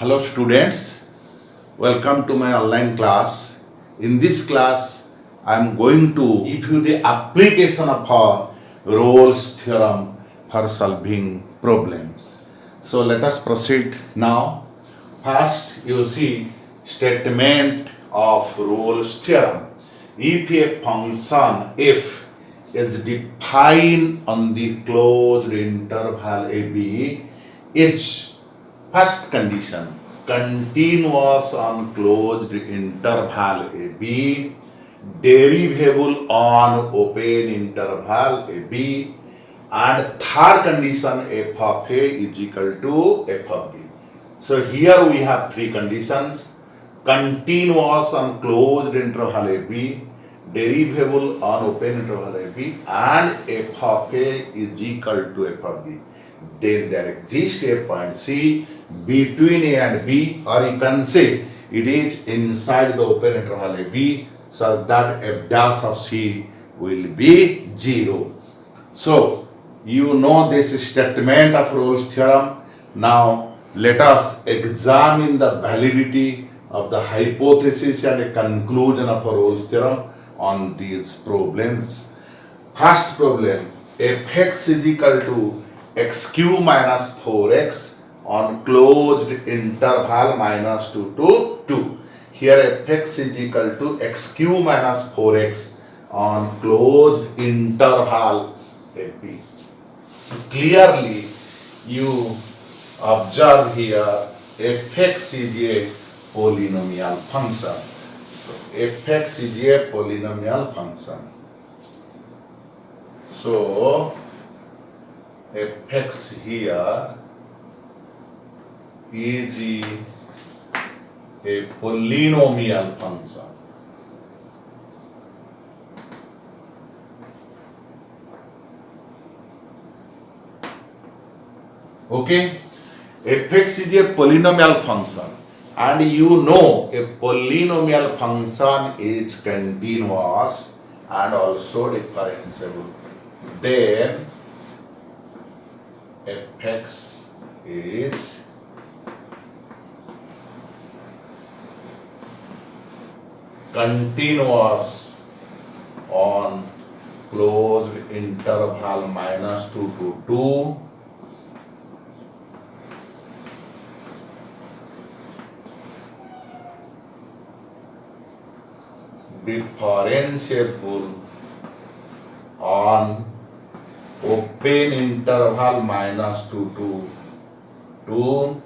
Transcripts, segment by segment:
Hello students, welcome to my online class. In this class, I am going to give you the application of Rolle's theorem for solving problems. So let us proceed now. First, you see statement of Rolle's theorem. If a function f is defined on the closed interval ab, its first condition, continuous on closed interval AB, derivable on open interval AB, and third condition f of A is equal to f of B. So here we have three conditions: continuous on closed interval AB, derivable on open interval AB, and f of A is equal to f of B. Then there exists a point C between A and B, or you can say it is inside the open interval AB, so that f dash of C will be 0. So you know this statement of Rolle's theorem. Now let us examine the validity of the hypothesis and a conclusion of Rolle's theorem on these problems. First problem, fx is equal to x cube minus 4x on closed interval minus 2 to 2. Here fx is equal to x cube minus 4x on closed interval AB. Clearly you observe here fx is a polynomial function. So fx is a polynomial function. So fx here is a polynomial function. Okay, fx is a polynomial function, and you know a polynomial function is continuous and also differentiable. Then fx is continuous on closed interval minus 2 to 2, differentiable on open interval minus 2 to 2,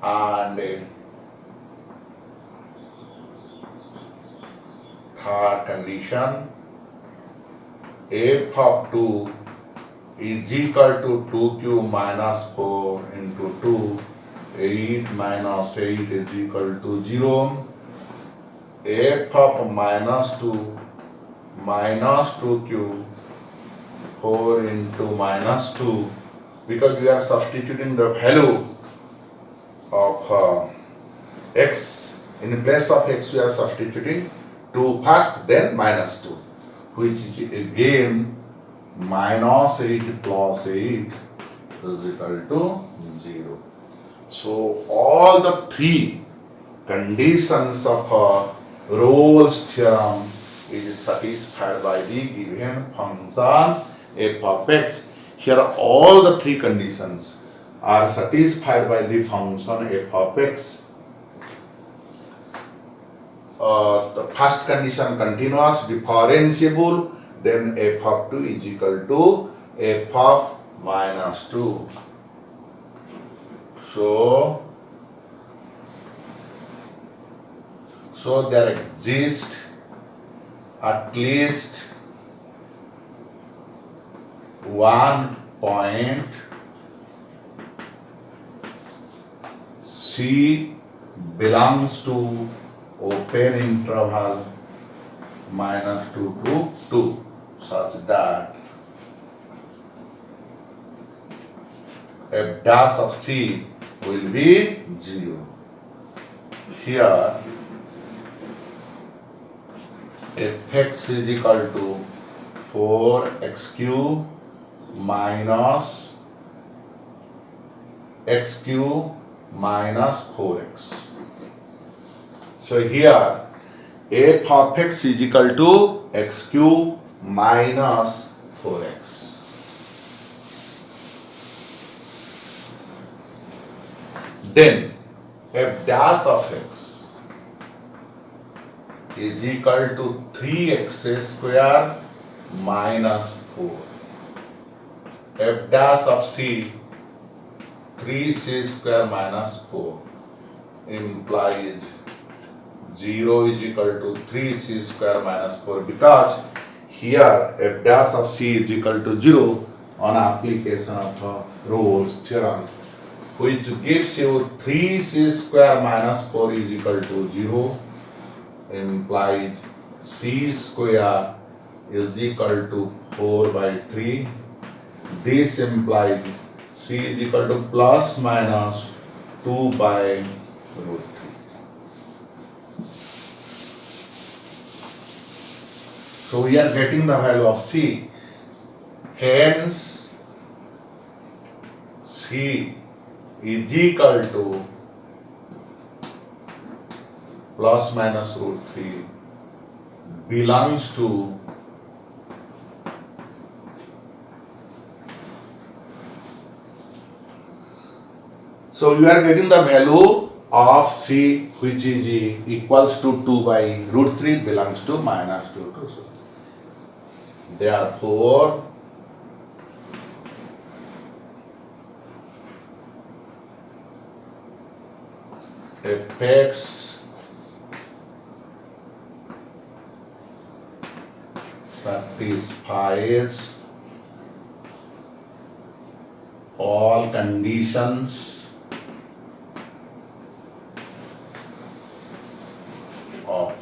and third condition, f of 2 is equal to 2 cube minus 4 into 2, 8 minus 8 is equal to 0, f of minus 2 cube 4 into minus 2, because we are substituting the value of x, in place of x we are substituting 2 first, then minus 2, which is again minus 8 plus 8 is equal to 0. So all the three conditions of Rolle's theorem is satisfied by the given function f of x. Here all the three conditions are satisfied by the function f of x. The first condition, continuous, differentiable, then f of 2 is equal to f of minus 2. So there exists at least one point C belongs to open interval minus 2 to 2, such that f dash of C will be 0. Here fx is equal to 4x cube minus x cube minus 4x. So here f of x is equal to x cube minus 4x. Then f dash of x is equal to 3x square minus 4. F dash of c 3c square minus 4 implies 0 is equal to 3c square minus 4, because here f dash of c is equal to 0 on application of Rolle's theorem, which gives you 3c square minus 4 is equal to 0, implies c square is equal to 4 by 3. This implies c is equal to plus minus 2 by root 3. So we are getting the value of c. Hence, c is equal to plus minus root 3 belongs to so you are getting the value of c, which is equals to 2 by root 3 belongs to minus 2 to so. Therefore, fx satisfies all conditions of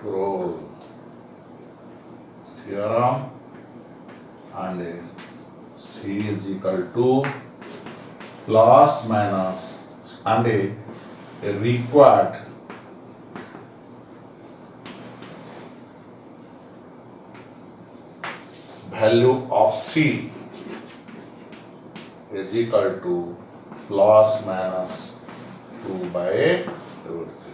Rolle's theorem, and c is equal to plus minus and a required value of c is equal to plus minus 2 by root 3.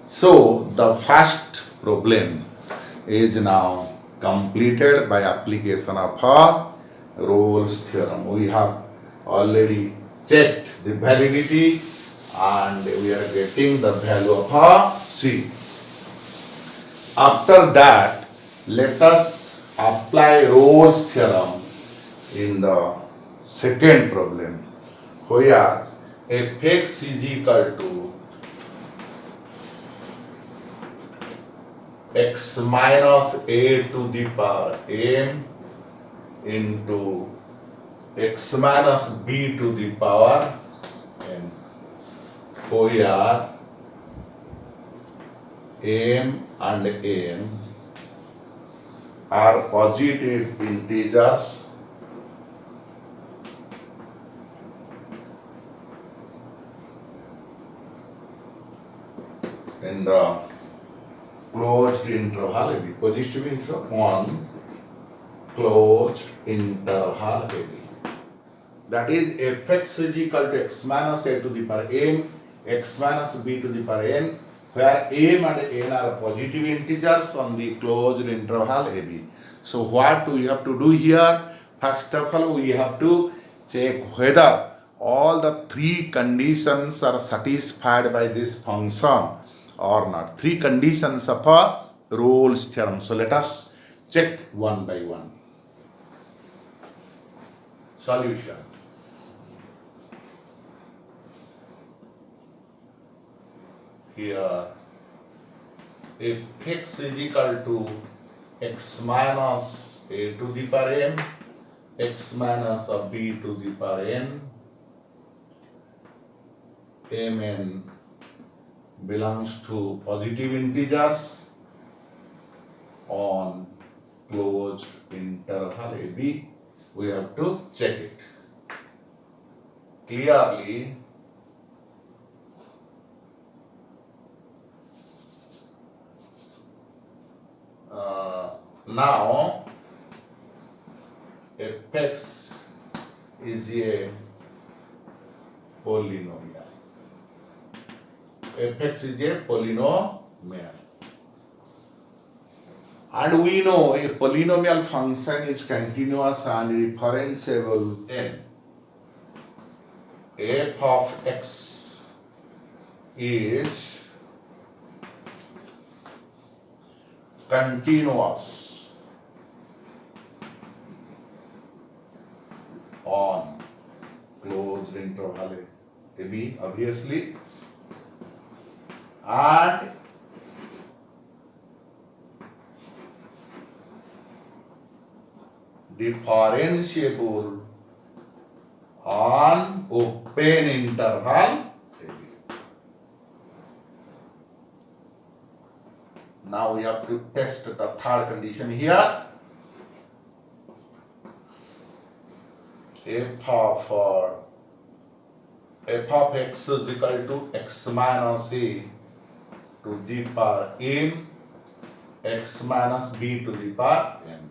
So the first problem is now completed by application of Rolle's theorem. We have already checked the validity and we are getting the value of c. After that, let us apply Rolle's theorem in the second problem, where fx is equal to x minus a to the power m into x minus b to the power n, where m and n are positive integers in the closed interval AB. Positive means on closed interval AB. That is fx is equal to x minus a to the power m, x minus b to the power n, where m and n are positive integers on the closed interval AB. So what we have to do here? First of all, we have to check whether all the three conditions are satisfied by this function or not. Three conditions of Rolle's theorem. So let us check one by one. Solution. Here, if x is equal to x minus a to the power m, x minus b to the power n, mn belongs to positive integers on closed interval AB, we have to check it. Clearly, now fx is a polynomial. Fx is a polynomial. And we know a polynomial function is continuous and differentiable then f of x is continuous on closed interval AB obviously, and differentiable on open interval. Now we have to test the third condition here. F of x is equal to x minus a to the power m, x minus b to the power n.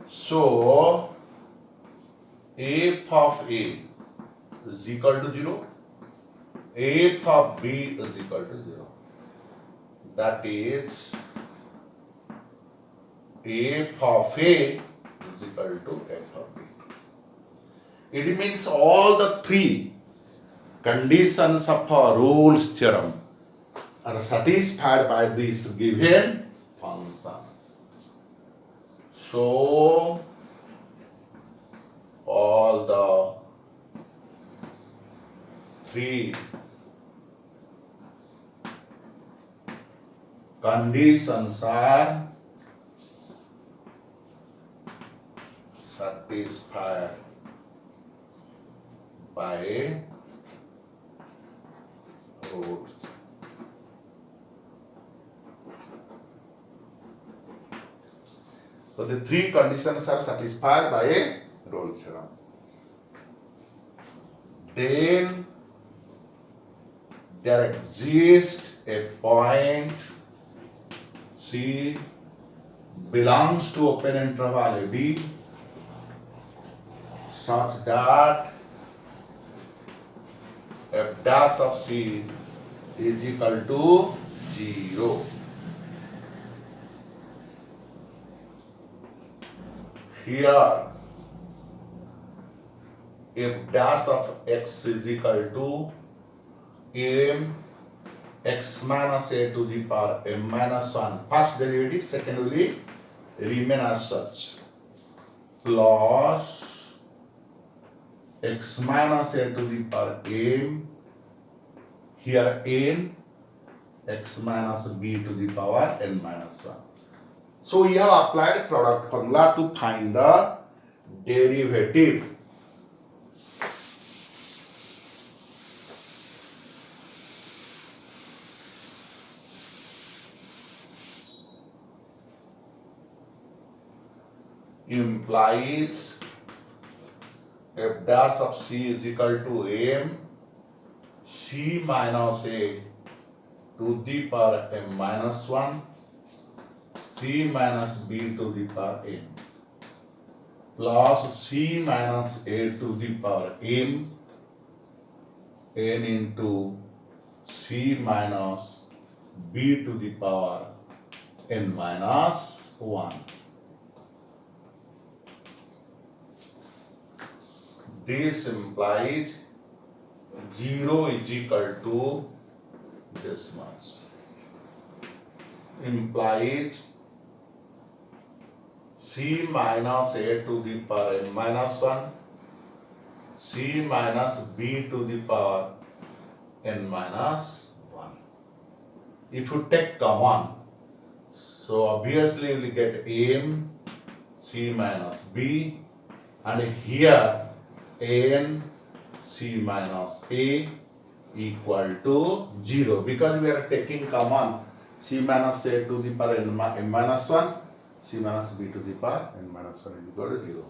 So f of a is equal to 0, f of b is equal to 0. That is f of a is equal to f of b. It means all the three conditions of a Rolle's theorem are satisfied by this given function. So all the three conditions are satisfied by Rolle's. So the three conditions are satisfied by a Rolle's theorem. Then there exists a point C belongs to open interval AB such that f dash of C is equal to 0. Here f dash of x is equal to m x minus a to the power m minus 1 first derivative, second will remain as such, plus x minus a to the power m, here n, x minus b to the power n minus 1. So we have applied product formula to find the derivative. Implies f dash of c is equal to m c minus a to the power m minus 1 c minus b to the power n plus c minus a to the power m n into c minus b to the power n minus 1. This implies 0 is equal to this much. Implies c minus a to the power n minus 1, c minus b to the power n minus 1. If you take common, so obviously we will get m c minus b, and here n c minus a equal to 0 because we are taking common c minus a to the power n minus 1, c minus b to the power n minus 1 is equal to 0,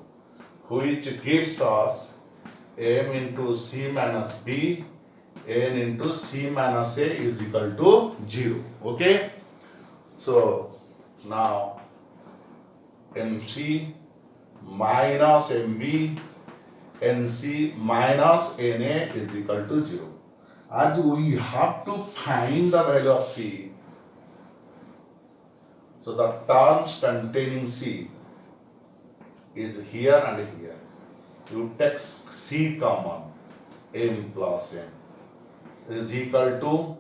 which gives us m into c minus b n into c minus a is equal to 0. Okay. So now mc minus mb nc minus na is equal to 0. As we have to find the value of c, so the terms containing c is here and here. You take c common, m plus n is equal to,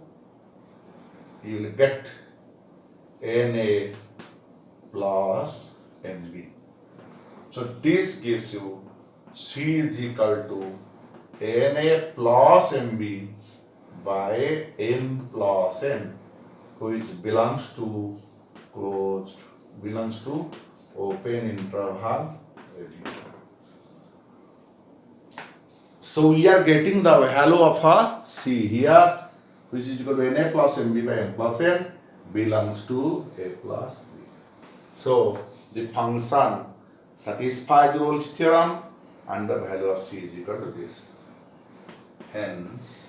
you will get na plus nb. So this gives you c is equal to na plus mb by m plus n, which belongs to open interval AB. So we are getting the value of a c here, which is equal to na plus mb by m plus n, belongs to a plus b. So the function satisfies Rolle's theorem and the value of c is equal to this. Hence,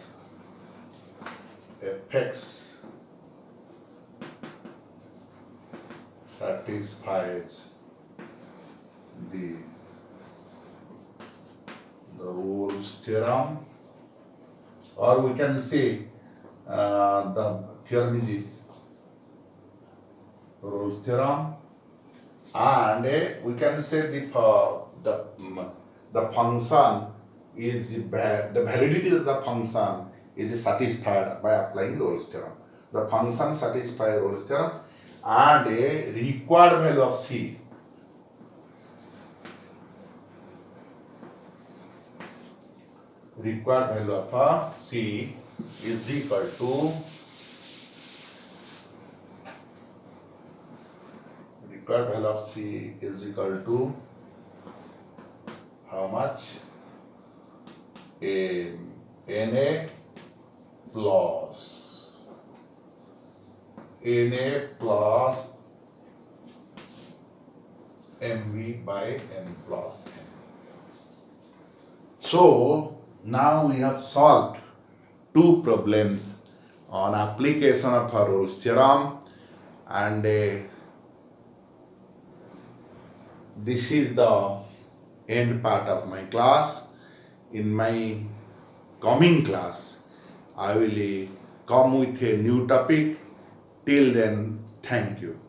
fx satisfies the Rolle's theorem, or we can say the theorem is Rolle's theorem, and we can say the function is the validity of the function is satisfied by applying Rolle's theorem. The function satisfies Rolle's theorem, and a required value of c is equal to how much? Na plus mv by m plus n. So now we have solved two problems on application of Rolle's theorem, and this is the end part of my class. In my coming class, I will come with a new topic. Till then, thank you.